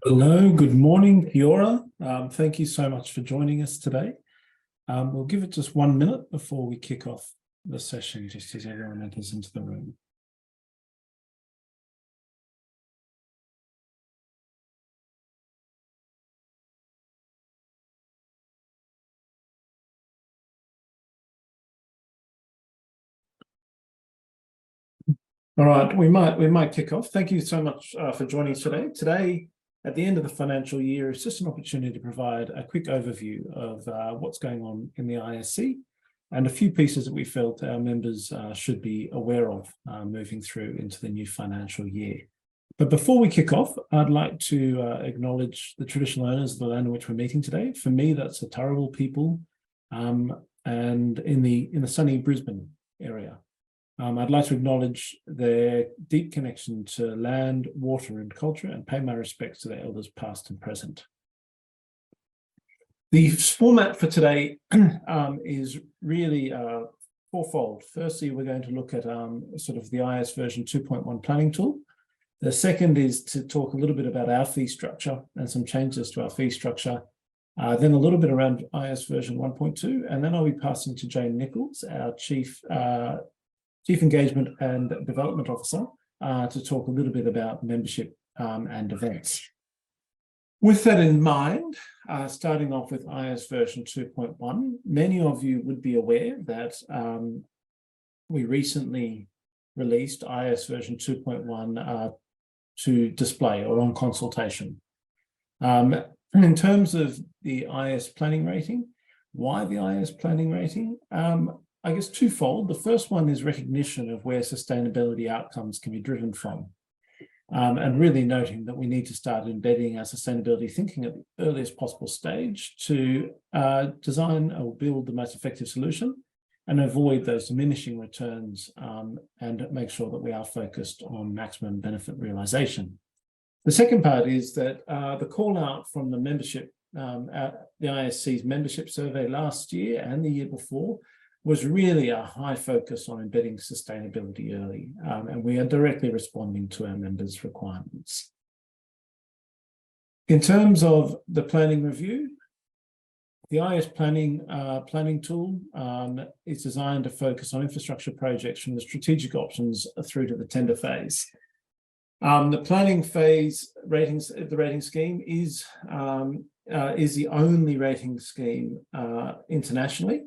Hello, good morning, Fiora. Thank you so much for joining us today. We'll give it just 1 minute before we kick off the session, just as everyone enters into the room. All right, we might kick off. Thank you so much for joining us today. Today, at the end of the financial year, it's just an opportunity to provide a quick overview of what's going on in the ISC and a few pieces that we felt our members should be aware of moving through into the new financial year. But before we kick off, I'd like to acknowledge the traditional owners of the land on which we're meeting today. For me, that's the Turrbal people, and in the sunny Brisbane area. I'd like to acknowledge their deep connection to land, water, and culture, and pay my respects to their elders past and present. The format for today is really fourfold. Firstly, we're going to look at sort of the IS version 2.1 planning tool. The second is to talk a little bit about our fee structure and some changes to our fee structure. Then a little bit around IS version 1.2, and then I'll be passing to Jane Nichols, our Chief Engagement and Development Officer, to talk a little bit about membership and events. With that in mind, starting off with IS version 2.1, many of you would be aware that we recently released IS version 2.1 to display or on consultation. In terms of the IS planning rating, why the IS planning rating? I guess twofold. The first one is recognition of where sustainability outcomes can be driven from, and really noting that we need to start embedding our sustainability thinking at the earliest possible stage to design or build the most effective solution and avoid those diminishing returns, and make sure that we are focused on maximum benefit realization. The second part is that the call out from the membership, the ISC's membership survey last year and the year before was really a high focus on embedding sustainability early, and we are directly responding to our members' requirements. In terms of the planning review, the IS planning tool is designed to focus on infrastructure projects from the strategic options through to the tender phase. The planning phase the rating scheme is the only rating scheme internationally,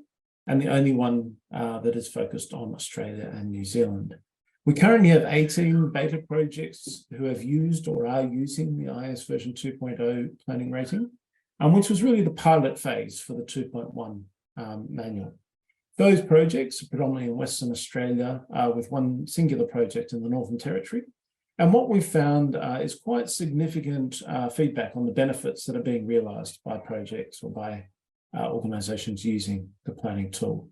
and the only one that is focused on Australia and New Zealand. We currently have 18 beta projects who have used or are using the IS version 2.0 planning rating, which was really the pilot phase for the 2.1 manual. Those projects are predominantly in Western Australia, with one singular project in the Northern Territory. And what we found is quite significant feedback on the benefits that are being realised by projects or by organisations using the planning tool.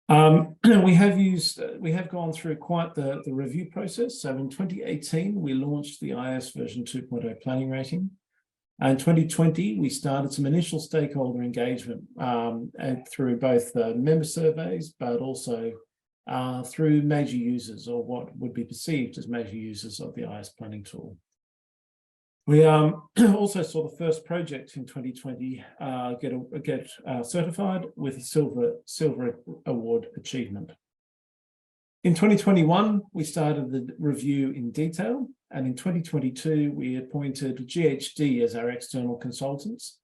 We have gone through quite the review process. So in 2018, we launched the IS version 2.0 planning rating. In 2020, we started some initial stakeholder engagement and through both the member surveys, but also through major users, or what would be perceived as major users of the IS planning tool. We also saw the first project in 2020 get certified with a silver award achievement. In 2021, we started the review in detail, and in 2022, we appointed GHD as our external consultants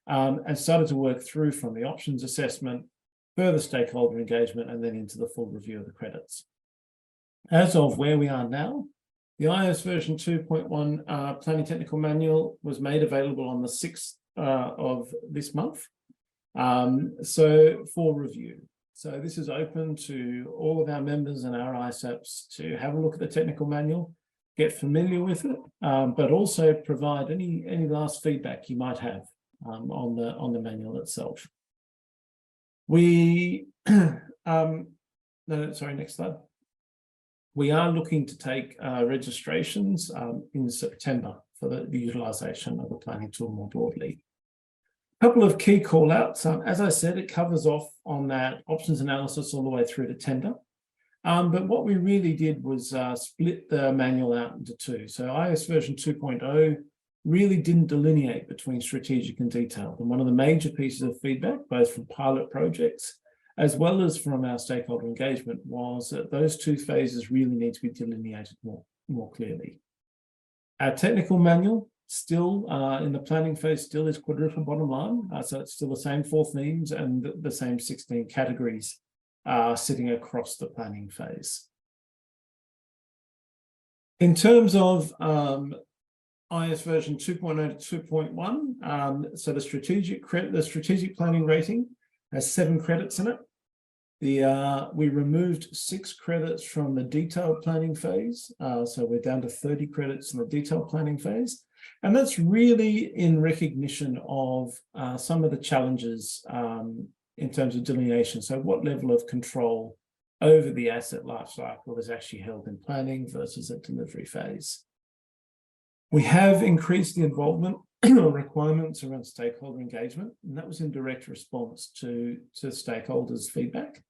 and started to work through from the options assessment, further stakeholder engagement, and then into the full review of the credits. As of where we are now, the IS version 2.1 planning technical manual was made available on the 6th of this month, so for review. So this is open to all of our members and our ISAPs to have a look at the technical manual, get familiar with it, but also provide any last feedback you might have on the manual itself. Next slide. We are looking to take registrations in September for the utilisation of the planning tool more broadly. A couple of key call-outs. As I said, it covers off on that options analysis all the way through to tender. But what we really did was split the manual out into two. So IS version 2.0 really didn't delineate between strategic and detailed. And one of the major pieces of feedback, both from pilot projects as well as from our stakeholder engagement, was that those two phases really need to be delineated more clearly. Our technical manual still in the planning phase still is quadruple bottom line. So it's still the same 4 themes and the same 16 categories sitting across the planning phase. In terms of IS version 2.0 to 2.1, so the strategic planning rating has 7 credits in it. We removed 6 credits from the detailed planning phase, so we're down to 30 credits in the detailed planning phase, and that's really in recognition of some of the challenges in terms of delineation. So what level of control over the asset lifecycle is actually held in planning versus a delivery phase. We have increased the involvement or requirements around stakeholder engagement, and that was in direct response to stakeholders' feedback.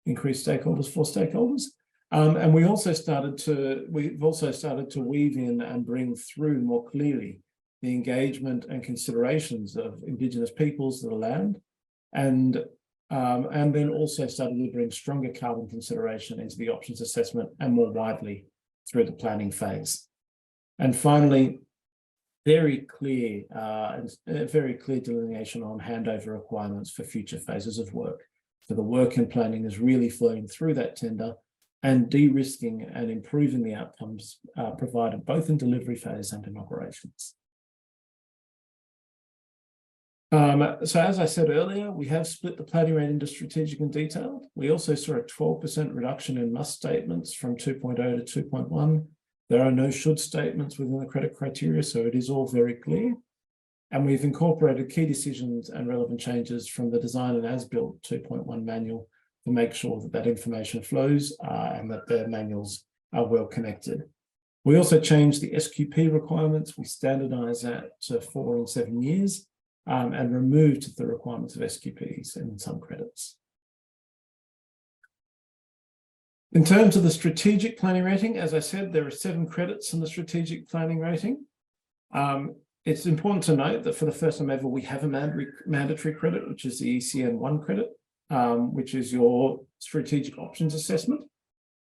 Increased stakeholders for stakeholders. And we've also started to weave in and bring through more clearly the engagement and considerations of Indigenous peoples of the land, and then also started to bring stronger carbon consideration into the options assessment and more widely through the planning phase. And finally, very clear delineation on handover requirements for future phases of work. So the work and planning is really flowing through that tender and de-risking and improving the outcomes provided both in delivery phase and in operations. So as I said earlier, we have split the planning rate into strategic and detailed. We also saw a 12% reduction in must statements from 2.0 to 2.1. There are no should statements within the credit criteria, so it is all very clear. And we've incorporated key decisions and relevant changes from the design and as-built 2.1 manual to make sure that that information flows and that the manuals are well connected. We also changed the SQP requirements. We standardized that to 4 and 7 years and removed the requirements of SQPs in some credits. In terms of the strategic planning rating, as I said, there are 7 credits in the strategic planning rating. It's important to note that for the first time ever, we have a mandatory credit, which is the ECN 1 credit, which is your strategic options assessment.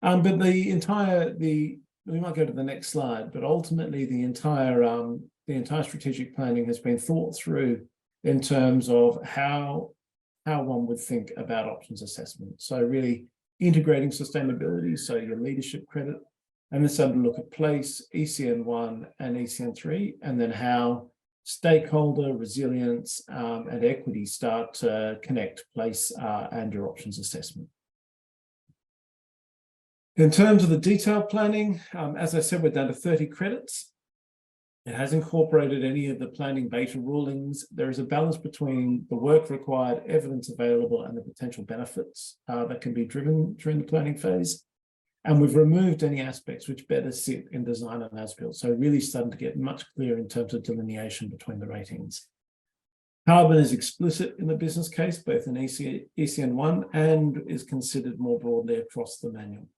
But we might go to the next slide, but ultimately the entire strategic planning has been thought through in terms of how one would think about options assessment. So really integrating sustainability, so your leadership credit, and then starting to look at place, ECN 1 and ECN 3, and then how stakeholder resilience and equity start to connect place and your options assessment. In terms of the detailed planning, as I said, we're down to 30 credits. It has incorporated any of the planning beta rulings. There is a balance between the work required, evidence available, and the potential benefits that can be driven during the planning phase. And we've removed any aspects which better sit in design and as-built. So really starting to get much clearer in terms of delineation between the ratings. Carbon is explicit in the business case, both in ECN 1 and is considered more broadly across the manual.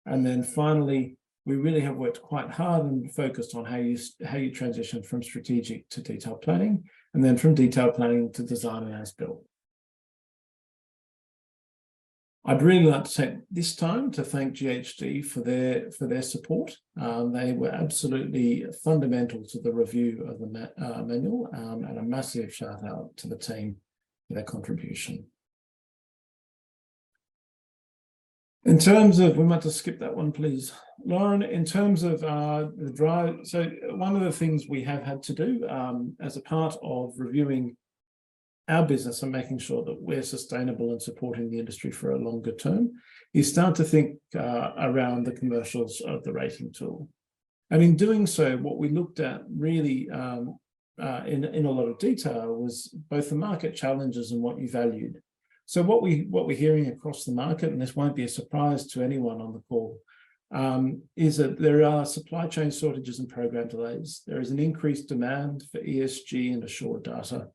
And then finally, we really have worked quite hard and focused on how you transition from strategic to detailed planning, and then from detailed planning to design and as-built. I'd really like to take this time to thank GHD for their support. They were absolutely fundamental to the review of the manual, and a massive shout out to the team for their contribution. In terms of, we might just skip that one, please, Lauren. In terms of the drive, so one of the things we have had to do as a part of reviewing our business and making sure that we're sustainable and supporting the industry for a longer term is start to think around the commercials of the rating tool. And in doing so, what we looked at really in a lot of detail was both the market challenges and what you valued. So what we're hearing across the market, and this won't be a surprise to anyone on the call, is that there are supply chain shortages and program delays. There is an increased demand for ESG and assured data.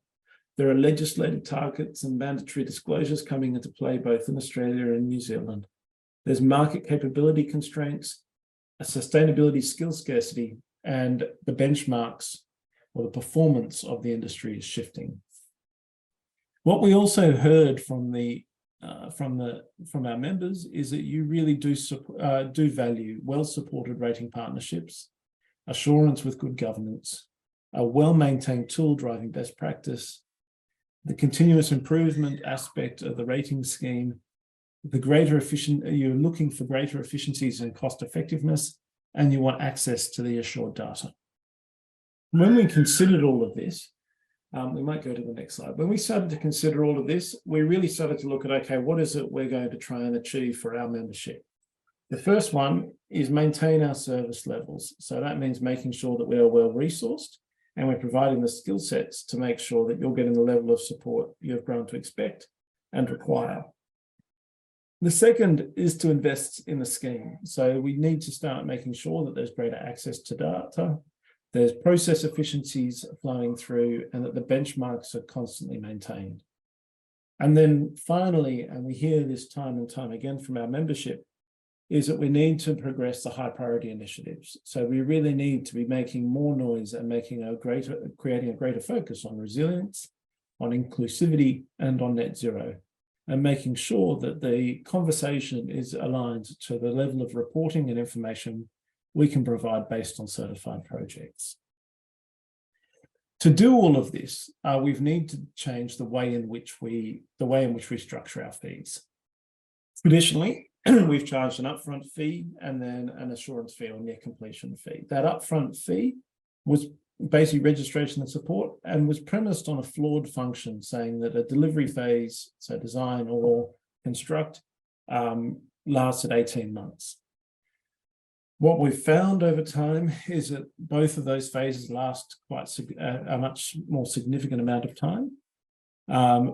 There are legislated targets and mandatory disclosures coming into play both in Australia and New Zealand. There's market capability constraints, a sustainability skill scarcity, and the benchmarks or the performance of the industry is shifting. What we also heard from our members is that you really do value well-supported rating partnerships, assurance with good governance, a well-maintained tool driving best practice, the continuous improvement aspect of the rating scheme, you're looking for greater efficiencies and cost effectiveness, and you want access to the assured data. When we considered all of this, we might go to the next slide. When we started to consider all of this, we really started to look at, okay, what is it we're going to try and achieve for our membership? The first one is maintain our service levels. So that means making sure that we are well resourced and we're providing the skill sets to make sure that you're getting the level of support you've grown to expect and require. The second is to invest in the scheme. So we need to start making sure that there's greater access to data, there's process efficiencies flowing through, and that the benchmarks are constantly maintained. And then finally, and we hear this time and time again from our membership, is that we need to progress the high priority initiatives. So we really need to be making more noise and creating a greater focus on resilience, on inclusivity, and on net zero, and making sure that the conversation is aligned to the level of reporting and information we can provide based on certified projects. To do all of this, we need to change the way in which we structure our fees. Traditionally, we've charged an upfront fee and then an assurance fee or near completion fee. That upfront fee was basically registration and support and was premised on a flawed function saying that a delivery phase, so design or construct, lasted 18 months. What we've found over time is that both of those phases last quite a much more significant amount of time,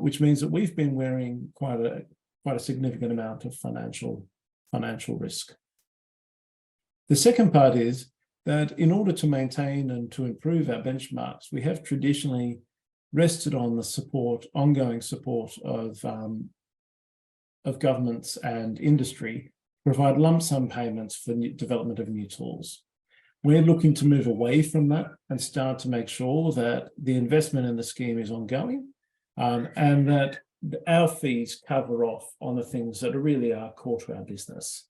which means that we've been wearing quite a significant amount of financial risk. The second part is that in order to maintain and to improve our benchmarks, we have traditionally rested on the ongoing support of governments and industry, provide lump sum payments for development of new tools. We're looking to move away from that and start to make sure that the investment in the scheme is ongoing, and that our fees cover off on the things that really are core to our business.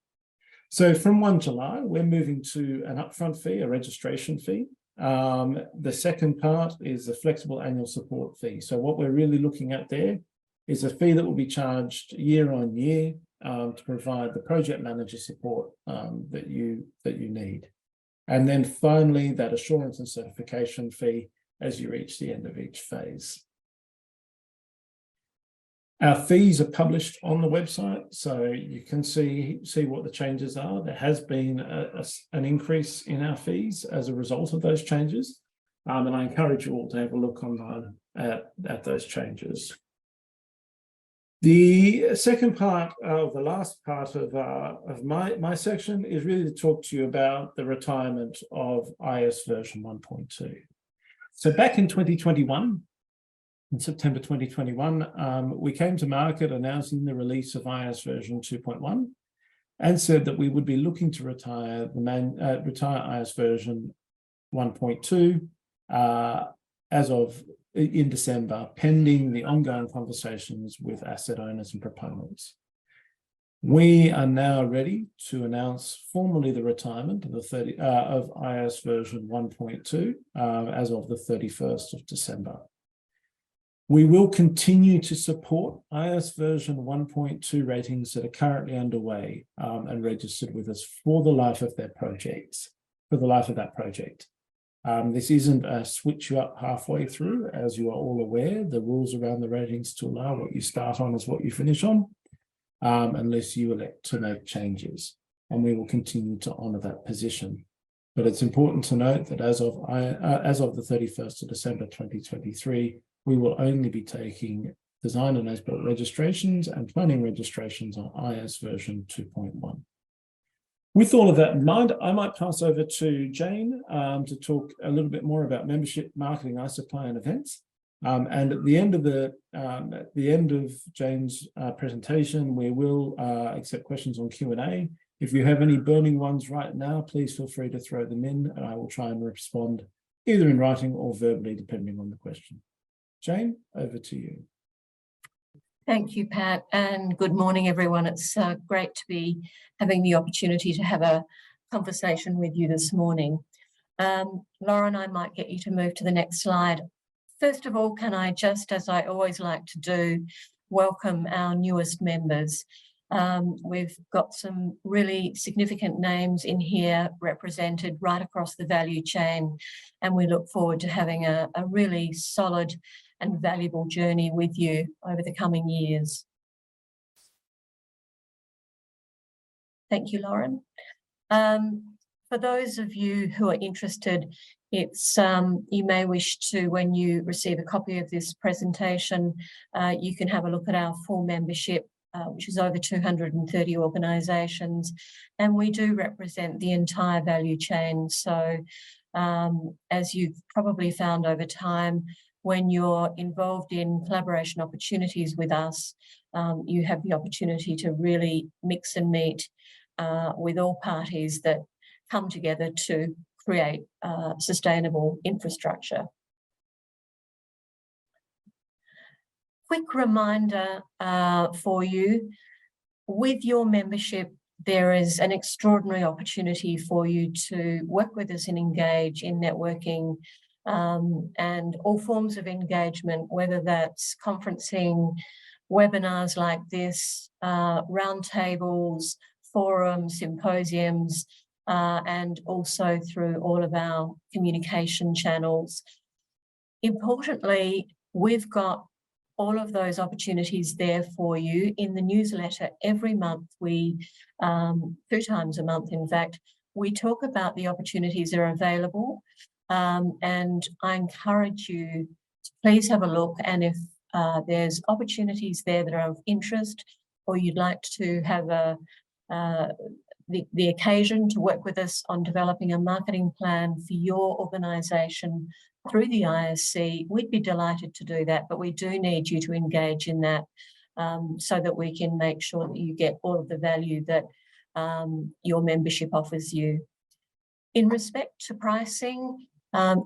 So from 1 July, we're moving to an upfront fee, a registration fee. The second part is the flexible annual support fee. So what we're really looking at there is a fee that will be charged year on year to provide the project manager support that you need. And then finally, that assurance and certification fee as you reach the end of each phase. Our fees are published on the website, so you can see what the changes are. There has been an increase in our fees as a result of those changes, and I encourage you all to have a look online at those changes. The second part, the last part of my section is really to talk to you about the retirement of IAS version 1.2. So back in 2021, in September 2021, we came to market announcing the release of IAS version 2.1 and said that we would be looking to retire IAS version 1.2 as of in December, pending the ongoing conversations with asset owners and proponents. We are now ready to announce formally the retirement of IAS version 1.2 as of the 31st of December. We will continue to support IAS version 1.2 ratings that are currently underway and registered with us for the life of their projects, for the life of that project. This isn't a switch you up halfway through. As you are all aware, the rules around the ratings tool are what you start on is what you finish on, unless you elect to make changes. And we will continue to honour that position. But it's important to note that as of the 31st of December 2023, we will only be taking design and as-built registrations and planning registrations on IAS version 2.1. With all of that in mind, I might pass over to Jane to talk a little bit more about membership, marketing, iSupply and events. And at the end of Jane's presentation, we will accept questions on Q&A. If you have any burning ones right now, please feel free to throw them in, and I will try and respond either in writing or verbally, depending on the question. Jane, over to you. Thank you, Pat, and good morning, everyone. It's great to be having the opportunity to have a conversation with you this morning. Lauren, I might get you to move to the next slide. First of all, can I just, as I always like to do, welcome our newest members. We've got some really significant names in here represented right across the value chain, and we look forward to having a really solid and valuable journey with you over the coming years. Thank you, Lauren. For those of you who are interested, it's you may wish to, when you receive a copy of this presentation, you can have a look at our full membership, which is over 230 organisations, and we do represent the entire value chain. So as you've probably found over time, when you're involved in collaboration opportunities with us, you have the opportunity to really mix and meet with all parties that come together to create sustainable infrastructure. Quick reminder for you, with your membership, there is an extraordinary opportunity for you to work with us and engage in networking and all forms of engagement, whether that's conferencing, webinars like this, roundtables, forums, symposiums, and also through all of our communication channels. Importantly, we've got all of those opportunities there for you in the newsletter every month. We, 2 times a month, in fact, we talk about the opportunities that are available, and I encourage you to please have a look, and if there's opportunities there that are of interest, or you'd like to have the occasion to work with us on developing a marketing plan for your organisation through the ISC, we'd be delighted to do that, but we do need you to engage in that so that we can make sure that you get all of the value that your membership offers you. In respect to pricing,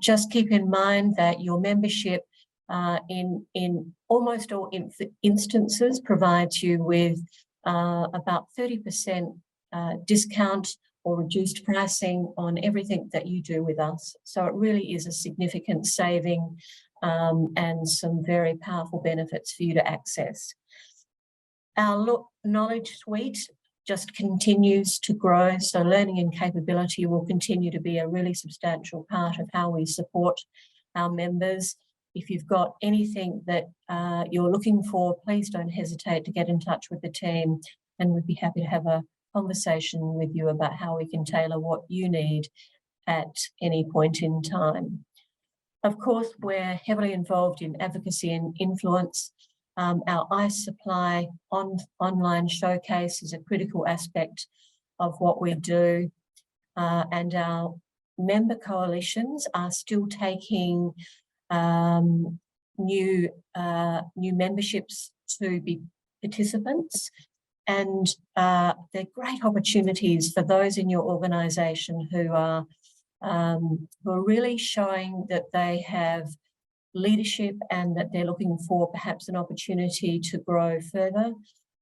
just keep in mind that your membership in almost all instances provides you with about 30% discount or reduced pricing on everything that you do with us. So it really is a significant saving and some very powerful benefits for you to access. Our knowledge suite just continues to grow, so learning and capability will continue to be a really substantial part of how we support our members. If you've got anything that you're looking for, please don't hesitate to get in touch with the team, and we'd be happy to have a conversation with you about how we can tailor what you need at any point in time. Of course, we're heavily involved in advocacy and influence. Our ICE Supply online showcase is a critical aspect of what we do, and our member coalitions are still taking new memberships to be participants, and they're great opportunities for those in your organisation who are really showing that they have leadership and that they're looking for perhaps an opportunity to grow further.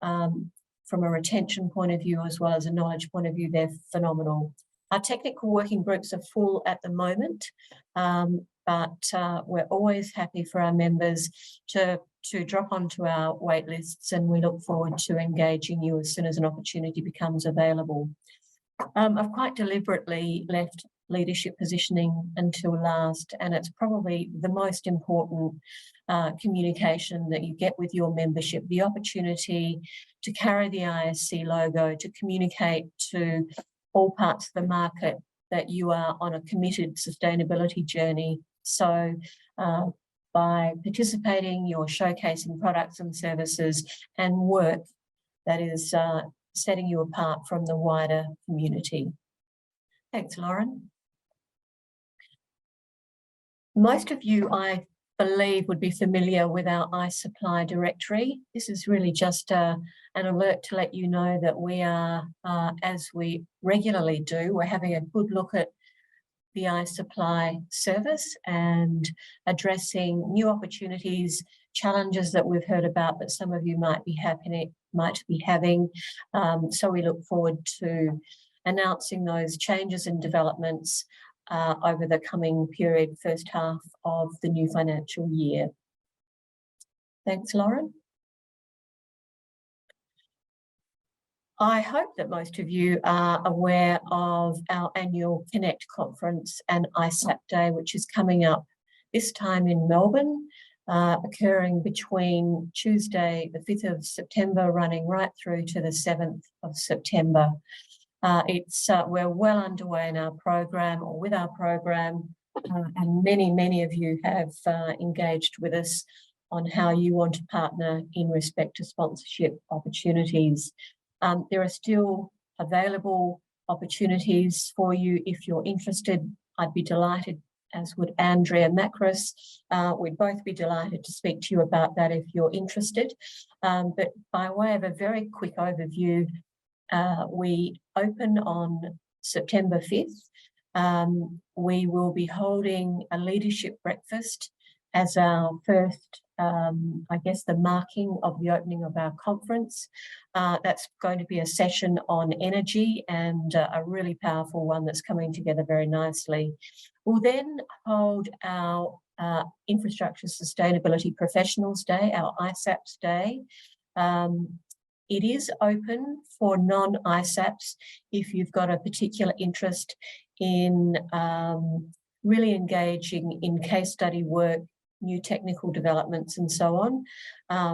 From a retention point of view as well as a knowledge point of view, they're phenomenal. Our technical working groups are full at the moment, but we're always happy for our members to drop onto our wait lists, and we look forward to engaging you as soon as an opportunity becomes available. I've quite deliberately left leadership positioning until last, and it's probably the most important communication that you get with your membership, the opportunity to carry the ISC logo, to communicate to all parts of the market that you are on a committed sustainability journey. So by participating, you're showcasing products and services and work that is setting you apart from the wider community. Thanks, Lauren. Most of you, I believe would be familiar with our iSupply directory. This is really just an alert to let you know that we are, as we regularly do, we're having a good look at the iSupply service and addressing new opportunities, challenges that we've heard about that some of you might be having. So we look forward to announcing those changes and developments over the coming period, first half of the new financial year. Thanks, Lauren. I hope that most of you are aware of our annual Connect conference and ISAP Day, which is coming up this time in Melbourne, occurring between Tuesday, the 5th of September, running right through to the 7th of September. We're well underway in our program or with our program, and many of you have engaged with us on how you want to partner in respect to sponsorship opportunities. There are still available opportunities for you if you're interested. I'd be delighted, as would Andrea Macros. We'd both be delighted to speak to you about that if you're interested. But by way of a very quick overview, we open on September 5th. We will be holding a leadership breakfast as our first, I guess, the marking of the opening of our conference. That's going to be a session on energy, and a really powerful one that's coming together very nicely. We'll then hold our Infrastructure Sustainability Professionals Day, our ISAPS Day. It is open for non-ISAPs if you've got a particular interest in really engaging in case study work, new technical developments and so on.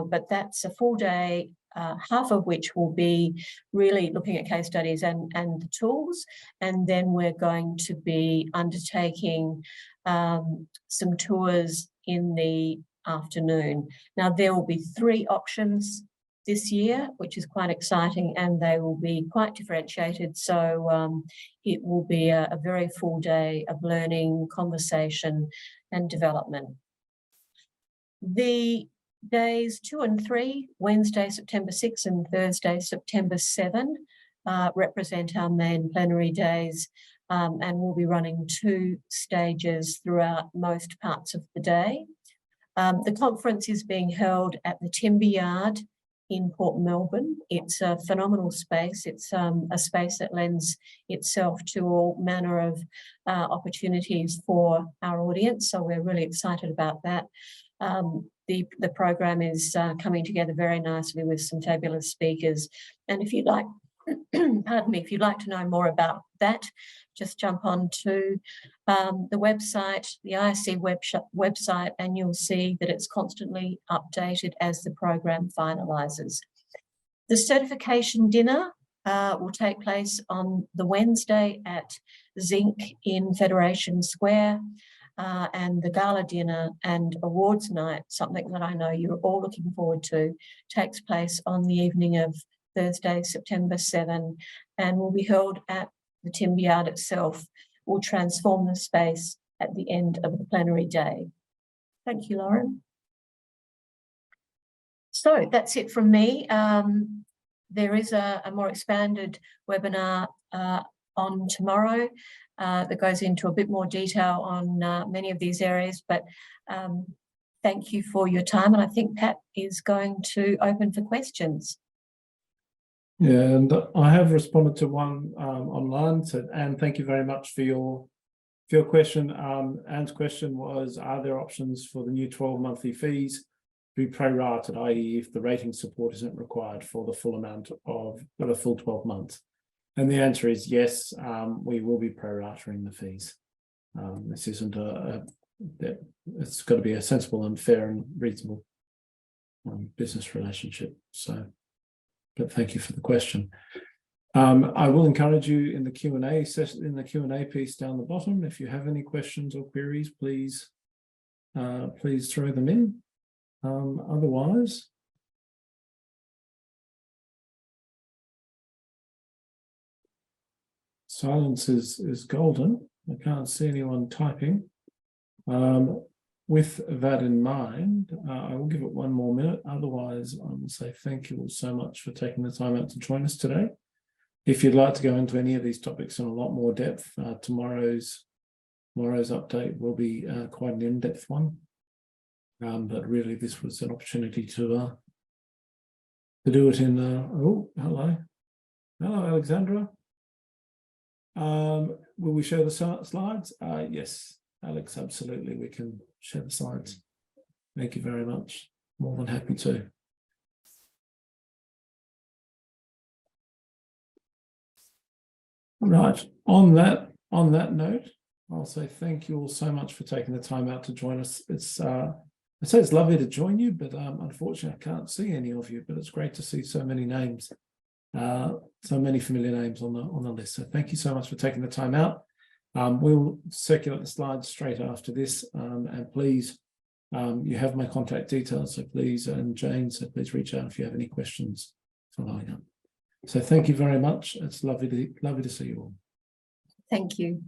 But that's a full day, half of which will be really looking at case studies and the tools. And then we're going to be undertaking some tours in the afternoon. Now, there will be 3 options this year, which is quite exciting, and they will be quite differentiated. So it will be a very full day of learning, conversation and development. The days 2 and 3, Wednesday, September 6 and Thursday, September 7, represent our main plenary days, and we'll be running 2 stages throughout most parts of the day. The conference is being held at the Timber Yard in Port Melbourne. It's a phenomenal space. It's a space that lends itself to all manner of opportunities for our audience. So we're really excited about that. The program is coming together very nicely with some fabulous speakers. And if you'd like, pardon me, if you'd like to know more about that, just jump on to the website, the ISC website, and you'll see that it's constantly updated as the program finalises. The certification dinner will take place on the Wednesday at Zinc in Federation Square, and the gala dinner and awards night, something that I know you're all looking forward to, takes place on the evening of Thursday, September 7, and will be held at the Timber Yard itself. Will transform the space at the end of the plenary day. Thank you, Lauren. So that's it from me. There is a more expanded webinar on tomorrow that goes into a bit more detail on many of these areas, but thank you for your time, and I think Pat is going to open for questions. Yeah, and I have responded to one online. So, Anne, thank you very much for your question. Anne's question was, are there options for the new 12 monthly fees to be prorated, i.e. if the rating support isn't required for the full amount of the full 12 months? And the answer is yes, we will be prorating the fees. This isn't it's got to be a sensible and fair and reasonable business relationship. So, but thank you for the question. I will encourage you in the Q&A session, in the Q&A piece down the bottom. If you have any questions or queries, please throw them in. Otherwise, silence is golden. I can't see anyone typing. with that in mind, I will give it one more minute. Otherwise, I will say thank you all so much for taking the time out to join us today. If you'd like to go into any of these topics in a lot more depth, tomorrow's update will be quite an in-depth one. But really, this was an opportunity to do it in. Oh, hello, Alexandra. Will we share the slides? Yes, Alex, absolutely. We can share the slides. Thank you very much. More than happy to. Right. On that note, I'll say thank you all so much for taking the time out to join us. I say it's lovely to join you, but unfortunately I can't see any of you, but it's great to see so many names, so many familiar names on the list. So thank you so much for taking the time out. We'll circulate the slides straight after this, and please, you have my contact details, so please, and Jane, so please reach out if you have any questions following up. So thank you very much. It's lovely to see you all. Thank you.